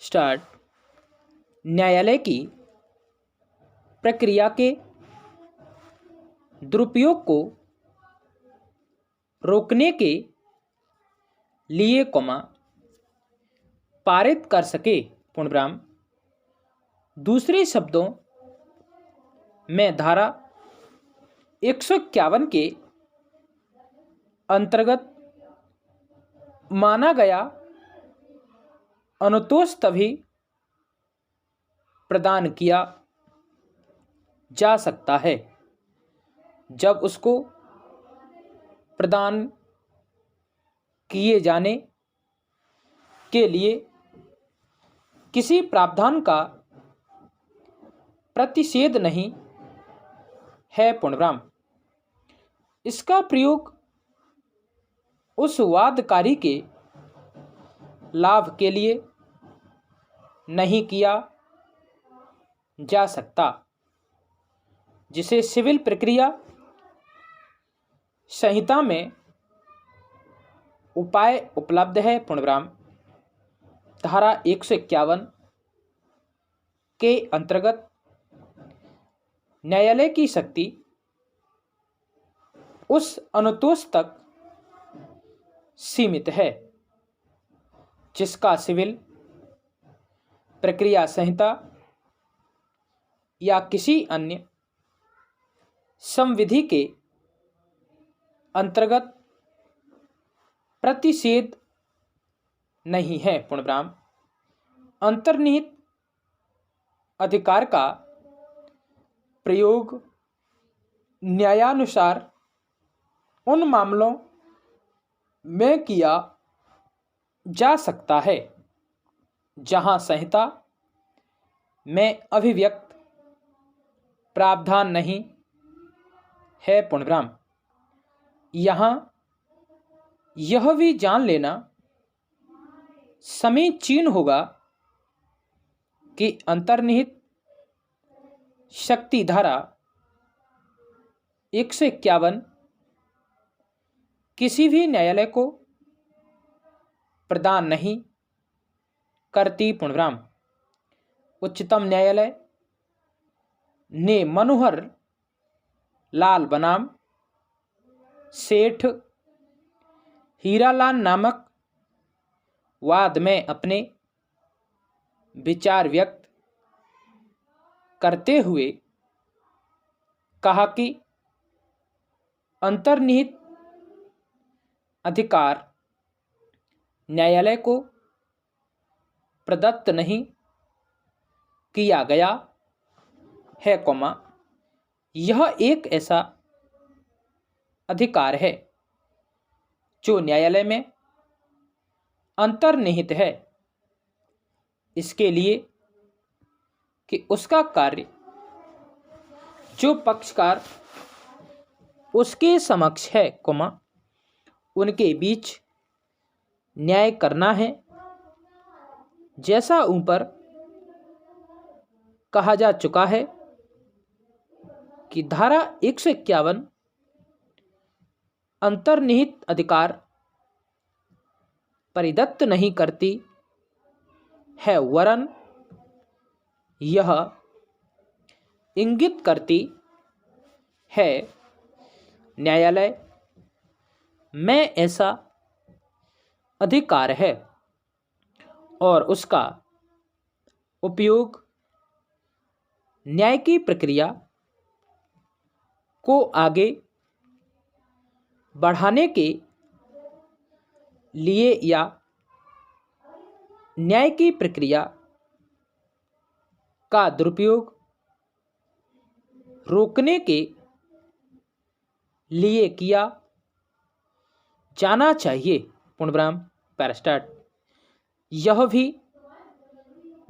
Start. न्यायालय की प्रक्रिया के दुरुपयोग को रोकने के लिए पारित कर सके। पूर्णविराम। दूसरे शब्दों में धारा 151 के अंतर्गत माना गया अनुतोष तभी प्रदान किया जा सकता है जब उसको प्रदान किए जाने के लिए किसी प्रावधान का प्रतिषेध नहीं है। पूर्णविराम। इसका प्रयोग उस वादकारी के लाभ के लिए नहीं किया जा सकता जिसे सिविल प्रक्रिया संहिता में उपाय उपलब्ध है। पूर्णविराम। धारा 151 के अंतर्गत न्यायालय की शक्ति उस अनुतोष तक सीमित है जिसका सिविल प्रक्रिया संहिता या किसी अन्य संविधि के अंतर्गत प्रतिषेध नहीं है। पूर्णविराम। अंतर्निहित अधिकार का प्रयोग न्यायानुसार उन मामलों में किया जा सकता है जहां संहिता में अभिव्यक्त प्रावधान नहीं है। पूर्णविराम। यहाँ यह भी जान लेना समीचीन होगा कि अंतर्निहित शक्ति धारा 151 किसी भी न्यायालय को प्रदान नहीं करती। पूर्णविराम। उच्चतम न्यायालय ने मनोहर लाल बनाम सेठ हीरालाल नामक वाद में अपने विचार व्यक्त करते हुए कहा कि अंतर्निहित अधिकार न्यायालय को प्रदत्त नहीं किया गया है, यह एक ऐसा अधिकार है जो न्यायालय में अंतर्निहित है इसके लिए कि उसका कार्य जो पक्षकार उसके समक्ष है, उनके बीच न्याय करना है। जैसा ऊपर कहा जा चुका है कि धारा 151 अंतर्निहित अधिकार परिदत्त नहीं करती है वरन यह इंगित करती है न्यायालय में ऐसा अधिकार है और उसका उपयोग न्याय की प्रक्रिया को आगे बढ़ाने के लिए या न्याय की प्रक्रिया का दुरुपयोग रोकने के लिए किया जाना चाहिए। पूर्णविराम। पैरास्टार्ट। यह भी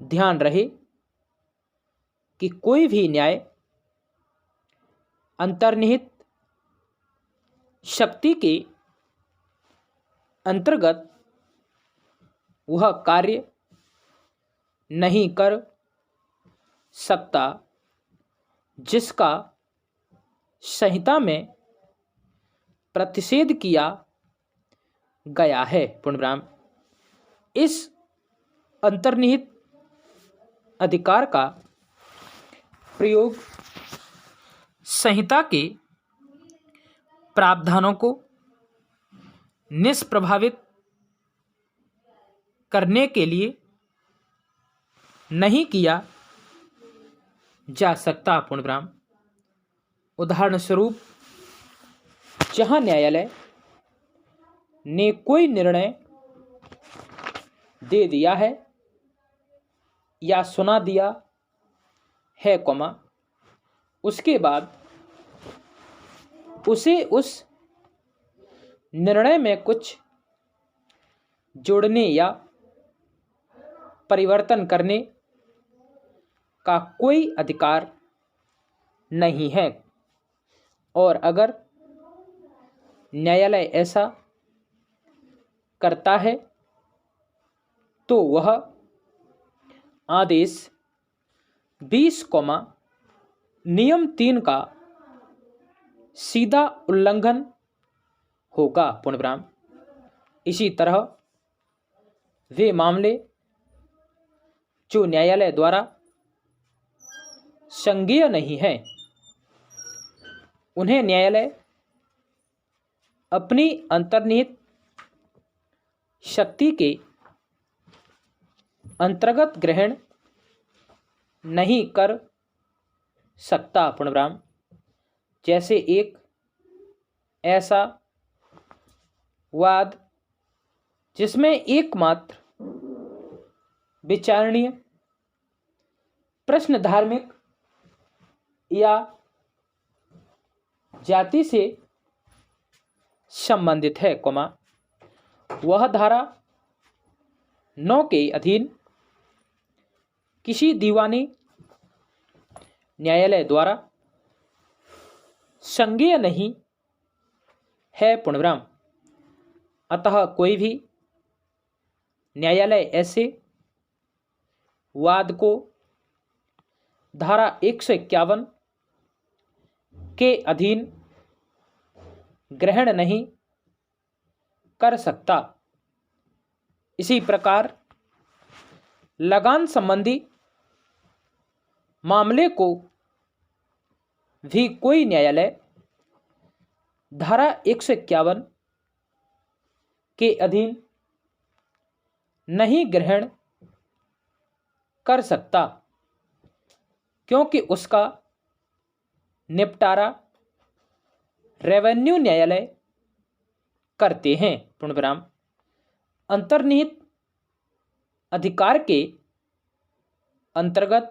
ध्यान रहे कि कोई भी न्याय अंतर्निहित शक्ति के अंतर्गत वह कार्य नहीं कर सकता जिसका संहिता में प्रतिषेध किया गया है। पूर्णविराम। इस अंतर्निहित अधिकार का प्रयोग संहिता के प्रावधानों को निष्प्रभावित करने के लिए नहीं किया जा सकता। पूर्णविराम। उदाहरण स्वरूप, जहां न्यायालय ने कोई निर्णय दे दिया है या सुना दिया है, उसके बाद उसे उस निर्णय में कुछ जोड़ने या परिवर्तन करने का कोई अधिकार नहीं है, और अगर न्यायालय ऐसा करता है तो वह आदेश 20, नियम 3 का सीधा उल्लंघन होगा। पूर्णविराम। इसी तरह वे मामले जो न्यायालय द्वारा संज्ञेय नहीं है, उन्हें न्यायालय अपनी अंतर्निहित शक्ति के अंतर्गत ग्रहण नहीं कर सकता। पूर्णविराम। जैसे एक ऐसा वाद जिसमें एकमात्र विचारणीय प्रश्न धार्मिक या जाति से संबंधित है, वह धारा 9 के अधीन किसी दीवानी न्यायालय द्वारा संज्ञेय नहीं है। पूर्णविराम। अतः कोई भी न्यायालय ऐसे वाद को धारा 151 के अधीन ग्रहण नहीं कर सकता। इसी प्रकार लगान संबंधी मामले को भी कोई न्यायालय धारा 151 के अधीन नहीं ग्रहण कर सकता, क्योंकि उसका निपटारा रेवेन्यू न्यायालय करते हैं। पूर्णविराम। अंतर्निहित अधिकार के अंतर्गत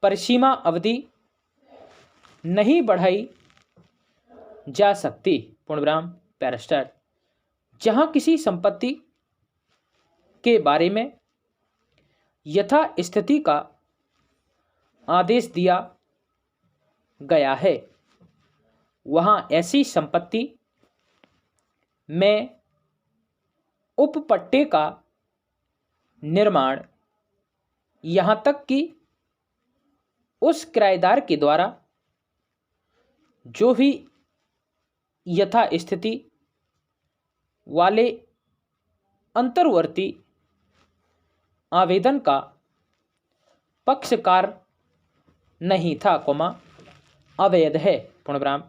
परिसीमा अवधि नहीं बढ़ाई जा सकती। पूर्णविराम। पैरास्टार। जहां किसी संपत्ति के बारे में यथा स्थिति का आदेश दिया गया है, वहां ऐसी संपत्ति में उपपट्टे का निर्माण यहां तक कि उस किराएदार के द्वारा जो भी यथा स्थिति वाले अंतर्वर्ती आवेदन का पक्षकार नहीं था, अवैध है। पूर्णविराम।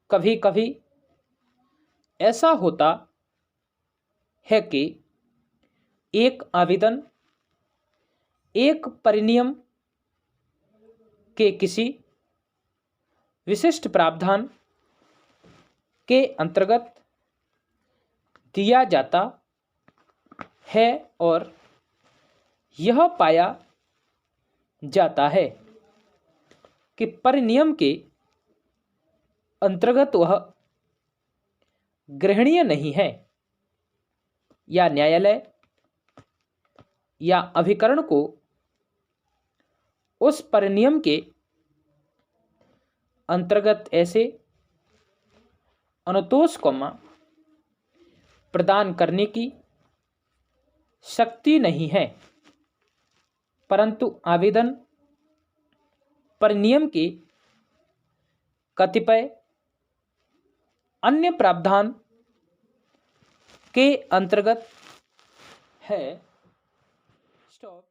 कभी कभी ऐसा होता है कि एक आवेदन एक परिनियम के किसी विशिष्ट प्रावधान के अंतर्गत दिया जाता है और यह पाया जाता है कि परिनियम के अंतर्गत वह ग्रहणीय नहीं है, या न्यायालय या अभिकरण को उस परिनियम के अंतर्गत ऐसे अनुतोष प्रदान करने की शक्ति नहीं है, परंतु आवेदन परिनियम के कतिपय अन्य प्रावधान के अंतर्गत है। स्टॉप।